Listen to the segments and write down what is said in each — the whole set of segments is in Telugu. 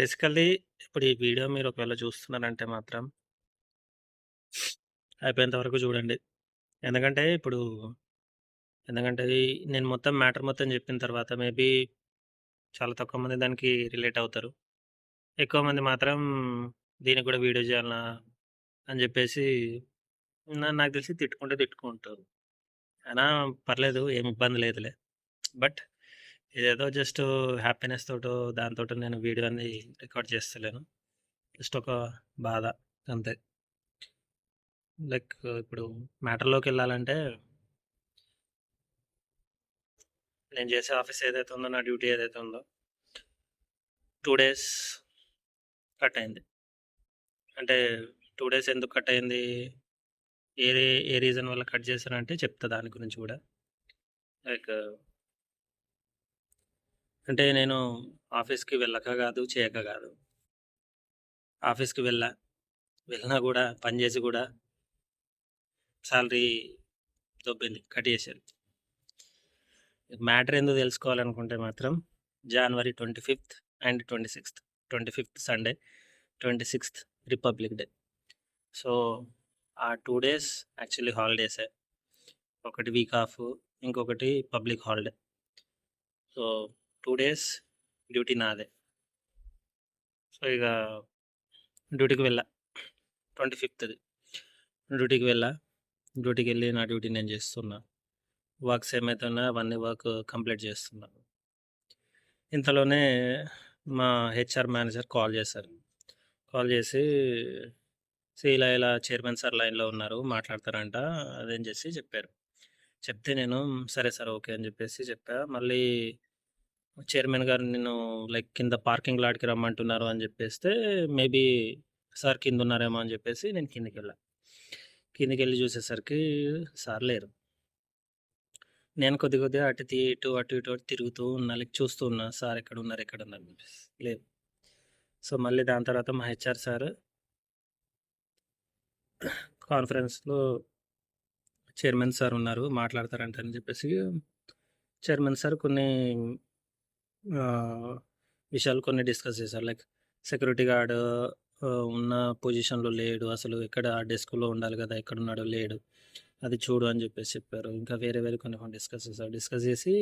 బేసికల్లీ ఇప్పుడు ఈ వీడియో మీరు ఒకవేళ చూస్తున్నారంటే మాత్రం అయిపోయేంత వరకు చూడండి. ఎందుకంటే ఇప్పుడు ఎందుకంటే నేను మొత్తం మ్యాటర్ మొత్తం చెప్పిన తర్వాత మేబీ చాలా తక్కువ మంది దానికి రిలేట్ అవుతారు. ఎక్కువ మంది మాత్రం దీనికి కూడా వీడియో చేయాలా అని చెప్పేసి నాకు తెలిసి తిట్టుకుంటారు. అయినా పర్లేదు, ఏమి ఇబ్బంది లేదులే. బట్ ఇదేదో జస్ట్ హ్యాపీనెస్ తోటో దానితోటో నేను వీడియో అనేది రికార్డ్ చేస్తలేను. జస్ట్ ఒక బాధ అంతే. లైక్ ఇప్పుడు మ్యాటర్‌లోకెళ్ళాలంటే, నేను చేసే ఆఫీస్ ఏదైతే ఉందో, నా డ్యూటీ ఏదైతే ఉందో 2 డేస్ కట్ అయింది. అంటే 2 డేస్ ఎందుకు కట్ అయింది? ఏ ఏ రీజన్ వల్ల కట్ చేశానంటే చెప్తా దాని గురించి గూడా. లైక్ అంటే నేను ఆఫీస్‌కి వెళ్ళక గాదు, చేయక గాదు. ఆఫీస్‌కి వెళ్ళినా గూడా పని చేసి గూడా సాలరీ దొబ్బింది. కట్ చేశారు. మ్యాటర్ ఏందో తెలుసుకోవాలనుకుంటే మాత్రం జనవరి 25థ్ అండ్ 26థ్. 25థ్ సండే, 26థ్ రిపబ్లిక్ డే. సో, ఆ 2 డేస్ యాక్చువల్లీ హాలిడేసే. ఒకటి వీక్ ఆఫ్, ఇంకొకటి public holiday. So, 2 days duty నాదే. సో, ఇక డ్యూటీకి వెళ్ళా. 25థ్‌ది డ్యూటీకి వెళ్ళా. డ్యూటీకెళ్ళి నా డ్యూటీ నేను చేస్తున్నా. వర్క్స్ ఏమైతే ఉన్నాయో అవన్నీ వర్క్ కంప్లీట్ చేస్తున్నా. ఇంతలోనే మా హెచ్ఆర్ మేనేజర్ కాల్ చేశారు. కాల్ చేసి, ఇలా చైర్మన్ సార్ లైన్‌లో ఉన్నారు, మాట్లాడతారంట అదని చెప్పారు. చెప్తే నేను సరే సార్ ఓకే అని చెప్పా. మళ్ళీ చైర్మన్ గారు నిన్ను లైక్ కింద పార్కింగ్ లాట్‌కి రమ్మంటున్నారు అని చెప్పేస్తే, మేబీ సార్ కిందున్నారేమో అని చెప్పేసి నేను కిందకెళ్ళా. కిందకెళ్ళి చూసేసరికి సార్ లేరు. నేను కొద్దిగా అటు ఇటు తిరుగుతూ ఉన్నా. లైక్ చూస్తూ ఉన్నా, సార్ ఎక్కడున్నారు అని చెప్పేసి. లేదు. సో, మళ్ళీ దాని తర్వాత మా హెచ్ఆర్ సార్ కాన్ఫరెన్స్‌లో చైర్మన్ సార్ ఉన్నారు, మాట్లాడతారంట అని చెప్పేసి చైర్మన్ సార్ కొన్ని విషయాలు కొన్ని డిస్కస్ చేశారు. లైక్ సెక్యూరిటీ గార్డ్ ఉన్న పొజిషన్‌లో లేడు. అసలు ఎక్కడ డెస్క్‌లో ఉండాలి కదా! ఎక్కడున్నాడో లేడు. అది చూడు అని చెప్పారు. ఇంకా వేరే కొన్ని డిస్కస్ చేశారు. డిస్కస్ చేసి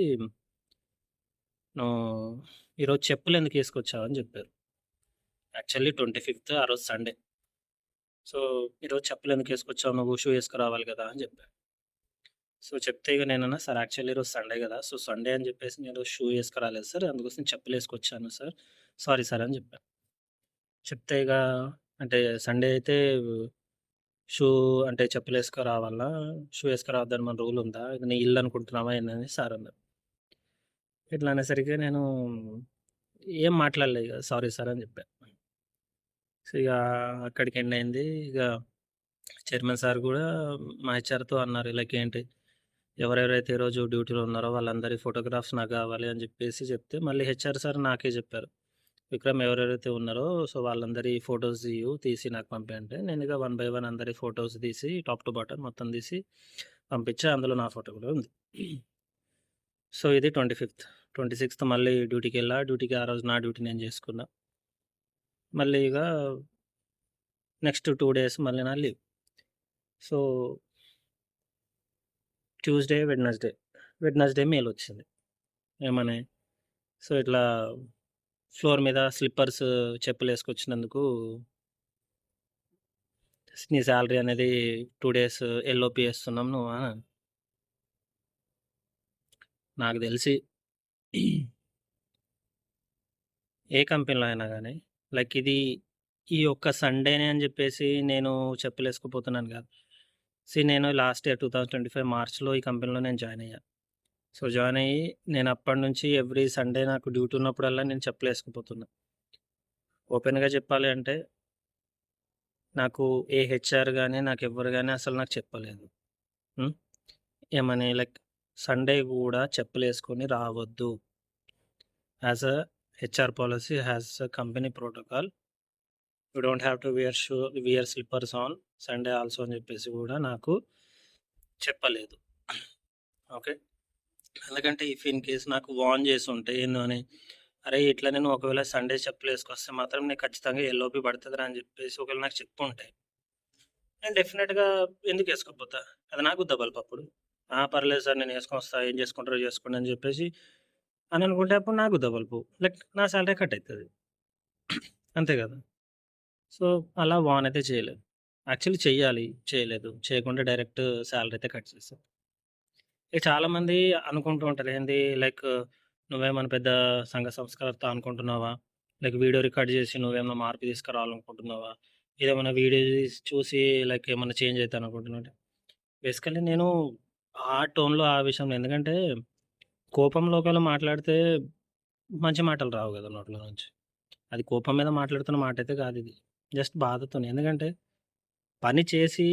నువ్వు ఈరోజు చెప్పులెందుకు ఏసుకొచ్చావు అని చెప్పారు. యాక్చువల్లీ 25థ్ ఆ రోజు సండే. సో, ఈరోజు చెప్పులెందుకు ఏసుకొచ్చావు నువ్వు? షూ ఏసుకురావాలి కదా! అని చెప్పా. సో, చెప్తే ఇగ నేనన్నా, సార్ యాక్చువల్లీ ఈరోజు సండే గదా! సో, సండే అని జెప్పేసి నేను షూ ఏసుకురాలేదు సార్. అందుకోసం చెప్పులేసుకొచ్చాను సార్. సారీ సార్ అని జెప్పా. చెప్తే ఇగ అంటే సండే అయితే షూ అంటే చెప్పులేసుకురావాలా? షూ ఏసుకురావద్దని మన రూల్ ఉందా? ఇది నీ ఇల్లు అనుకుంటున్నావా ఏందని సార్ అన్నారు. ఇట్లా అనేసరికి నేను ఏం మాట్లాడలే ఇగ. సారీ సార్ అని జెప్పా. సో, ఇగ అక్కడికి ఎండ్ అయింది. ఇగ చైర్మన్ సార్ గూడా మా హెచ్ఆర్‌తో అన్నారు. లైక్ ఏంటి, ఎవరెవరైతే ఈరోజు డ్యూటీలో ఉన్నారో వాళ్ళందరి ఫోటోగ్రాఫ్స్ నాకు గావాలి అని జెప్పేసి చెప్తే, మళ్ళీ హెచ్ఆర్ సార్ నాకే జెప్పారు. విక్రమ్ ఎవరెవరైతే ఉన్నారో సో, వాళ్ళందరి ఫోటోస్ తీసి నాకు పంపి అంటే, నేనిగ వన్ బై వన్ అందరి ఫోటోస్ తీసి టాప్ టు బాటమ్ మొత్తం తీసి పంపించా. అందులో నా ఫోటో కూడా ఉంది. సో, ఇది 25థ్. 26థ్ మళ్ళీ డ్యూటీకెళ్ళా. డ్యూటీకి ఆ రోజు నా డ్యూటీ నేను జేసుకున్నా. మళ్ళీ ఇగ నెక్స్ట్ 2 డేస్ మళ్ళీ నా లీవ్. సో, ట్యూస్‌డే, వెడ్నెస్‌డే మెయిలొచ్చింది. ఏమని? సో, ఇట్లా ఫ్లోర్ మీద స్లిప్పర్స్ చెప్పులేసుకొచ్చినందుకు నీ సాలరీ అనేది 2 డేస్ ఎల్‌ఓపి ఏస్తున్నాం నువ్వు నాకు తెలిసి ఏ కంపెనీలో అయినా గానీ, లైక్ ఈ ఒక్క సండేనే అని జెప్పేసి నేను చెప్పులేసుకుపోతున్నాను గాదు. నేను లాస్ట్ ఇయర్ 2025 మార్చ్‌లో ఈ కంపెనీలో నేను జాయిన్ అయ్యా. సో, జాయిన్ అయ్యి నేను అప్పటినుంచి ఎవ్రీ సండే నాకు డ్యూటీ ఉన్నప్పుడల్లా నేను చెప్పులేసుకుపోతున్నా. ఓపెన్‌గా చెప్పాలి అంటే నాకు ఏ హెచ్ఆర్ గాని, నాకెవ్వరు గాని అసలు నాకు చెప్పలేదు. హ్మ్. ఏమని లైక్ సండే గూడా చెప్పులేసుకొని రావద్దు. As a HR policy, as a company protocol. You don't have to wear slippers on Sunday also అని చెప్పేసి గూడా నాకు చెప్పలేదు. ఓకే. ఎందుకంటే ఇఫ్ ఇన్ కేస్ నాకు వార్న్ చేసుంటే ఏందని, "అరేయ్! ఇట్లా నేను ఒకవేళ సండే చెప్పులేసుకొస్తే మాత్రం నీకు ఖచ్చితంగా ఎల్‌ఓపి పడతదిరా" అని జెప్పేసి ఒకవేళ నాకు చెప్పుంటే, నేను డెఫినిట్‌గా ఎందుకేసుకోపోతా? అది నా గుద్ద బలుపప్పుడు. ఆ! పర్లేదు సార్ నేనేసుకొనొస్తా. ఏం జేసుకుంటారో జేసుకోండి అని జెప్పేసి అననుకుంటే అప్పుడు నా గుద్ద బలుపు. లైక్ నా సాలరీ కట్ అయితది. అంతే గదా! సో, అలా వార్న్ అయితే చేయలేదు. యాక్చువల్లీ చెయ్యాలి. చేయలేదు. చేయకుండా డైరెక్ట్ సాలరీ అయితే కట్ చేశారు. ఇక చాలామంది అనుకుంటూ ఉంటారు. ఏంది లైక్ నువ్వేమన్నా పెద్ద సంఘ సంస్కర్త అనుకుంటున్నావా? లైక్ వీడియో రికార్డ్ జేసి నువ్వేమన్నా మార్పు తీసుకురావాలనుకుంటున్నావా? ఇదేమన్నా వీడియో చూసి లైక్ ఏమన్నా చేంజ్ అయితాననుకుంటున్నావా? అంటే బేసికల్లీ నేను ఆ టోన్‌లో ఆ విషయంలో ఎందుకంటే కోపంలో ఒకవేళ మాట్లాడితే మంచి మాటలు రావు గదా! నోట్లో నుంచి. అది కోపం మీద మాట్లాడుతున్న మాటయితే కాదిది. జస్ట్ బాధతోని. ఎందుకంటే పని చేసి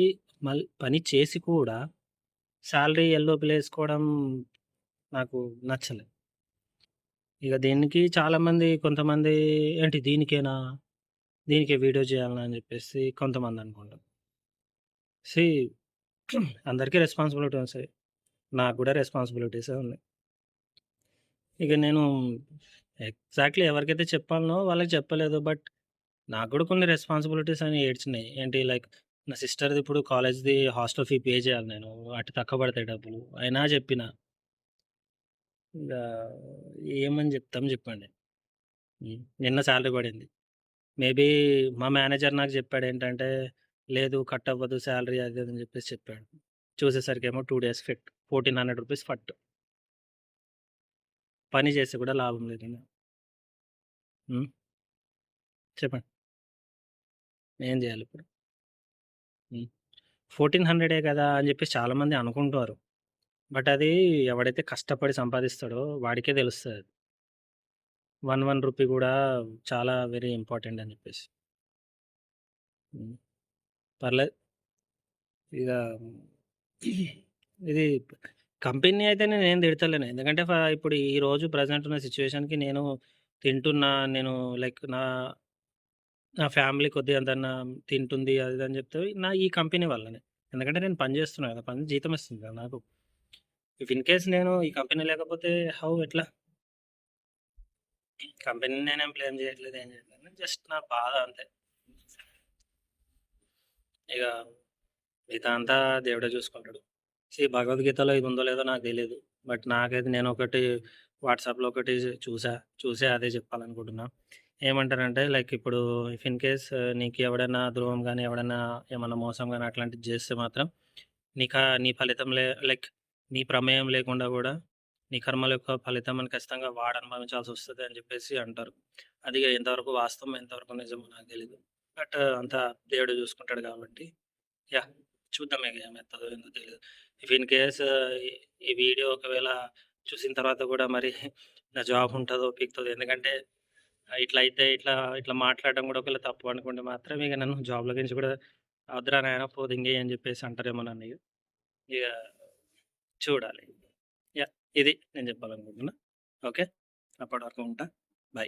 పని చేసి కూడా సాలరీ ఎల్‌ఓపిలేసుకోవడం నాకు నచ్చలేదు. ఇక దీనికి చాలామంది కొంతమంది ఏంటి దీనికేనా? దీనికే వీడియో చేయాలనా? అని చెప్పేసి కొంతమందనుకుంటారు. సీ అందరికీ రెస్పాన్సిబిలిటీ ఉంటాయి. నాకు గూడా రెస్పాన్సిబిలిటీసే ఉన్నాయి. ఇక నేను ఎగ్జాక్ట్‌లీ ఎవరికైతే చెప్పాలనో వాళ్ళకి చెప్పలేదు. బట్ నాకు గూడా కొన్ని రెస్పాన్సిబిలిటీస్ అని ఏడ్చినాయి. ఏంటి లైక్ నా సిస్టర్‌ది ఇప్పుడు కాలేజ్‌ది హాస్టల్ ఫీ పే చేయాలి నేను. అటు తక్కువ పడతాయి డబ్బులు. అయినా చెప్పిన. ఇంగా ఏమని చెప్తాం చెప్పండి. నిన్న సాలరీ పడింది. మేబీ మా మేనేజర్ నాకు చెప్పాడేంటంటే, లేదు కట్ అవ్వదు సాలరీ అది ఇది అని చెప్పేసి చెప్పాడు. చూసేసరికేమో 2 డేస్ ఫిట్. రూ. 1400 ఫట్. పని చేసి కూడా లాభం లేదింక. హ్మ్. చెప్పండి. ఏం జేయాలిప్పుడు? హ్మ్. 1400 కదా! అని జెప్పేసి చాలామంది అనుకుంటారు. బట్ అది ఎవడైతే కష్టపడి సంపాదిస్తాడో వాడికే తెలుస్తది. 1 రూపీ గూడా చాలా వెరీ ఇంపార్టెంట్ అని జెప్పేసి. హ్మ్. పర్లేదు. ఇగ ఇది కంపెనీ అయితే నేనేం తిడతలేను. ఎందుకంటే ఇప్పుడు ఈ రోజు ప్రెజెంట్ ఉన్న సిట్యుయేషన్‌కి నేను తింటున్నా, నేను లైక్ నా ఫ్యామిలీ కొద్దిగా ఎంతన్నా తింటుంది అది ఇది అని చెప్తే నా ఈ కంపెనీ వల్లనే. ఎందుకంటే నేను పని చేస్తున్నా కదా! పని జీతం ఇస్తుంది కదా నాకు. ఇఫ్ ఇన్ కేస్ నేను ఈ కంపెనీ లేకపోతే ఎట్లా? కంపెనీని నేనేం బ్లేమ్ చేయట్లేదు, ఏం చేయట్లేదు. జస్ట్ నా బాధ అంతే. ఇగ మిగతా అంతా దేవుడే చూసుకుంటాడు. భగవద్గీతలో ఇది ఉందో లేదో నాకు తెలీదు. బట్ నాకైతే నేనొకటి వాట్సాప్‌లో ఒకటి చూసా. చూసి అదే చెప్పాలనుకుంటున్నా. ఏమంటారంటే లైక్ ఇప్పుడు ఇఫ్ ఇన్ కేస్ నీకు ఎవడన్నా ద్రోహం గాని, ఎవడన్నా ఏమన్నా మోసం గాని అట్లాంటిది చేస్తే మాత్రం నీ ఫలితం లైక్ నీ ప్రమేయం లేకుండా గూడా నీ కర్మల యొక్క ఫలితం అని ఖచ్చితంగా వాడు అనుభవించాల్సొస్తది అని జెప్పేసి అంటారు. అది ఎంతవరకు వాస్తవం, ఎంతవరకు నిజమో నాకు తెలీదు. బట్ అంతా దేవుడే చూసుకుంటాడు గాబట్టి యాహ్! చూద్దాం ఇగ ఏమైతదో ఏందో తెలీదు. ఇఫ్ ఇన్ కేస్ ఈ ఈ వీడియో ఒకవేళ చూసిన తర్వాత గూడా మరి నా జాబ్ ఉంటదో, పీకుతదో ఎందుకంటే ఇట్లా మాట్లాడడం గూడా ఒకవేళ తప్పు అనుకుంటే మాత్రం ఇగ నన్ను జాబ్‌లో నుంచి గూడా "వద్దురా నాయనా పో దింగేయి" అని జెప్పేసి అంటారేమో నన్ను ఇగ. ఇగ చూడాలి. యాహ్! ఇది నేను జెప్పాలనుకుంటున్నా. ఓకే. అప్పటి వరకు ఉంటా. బై.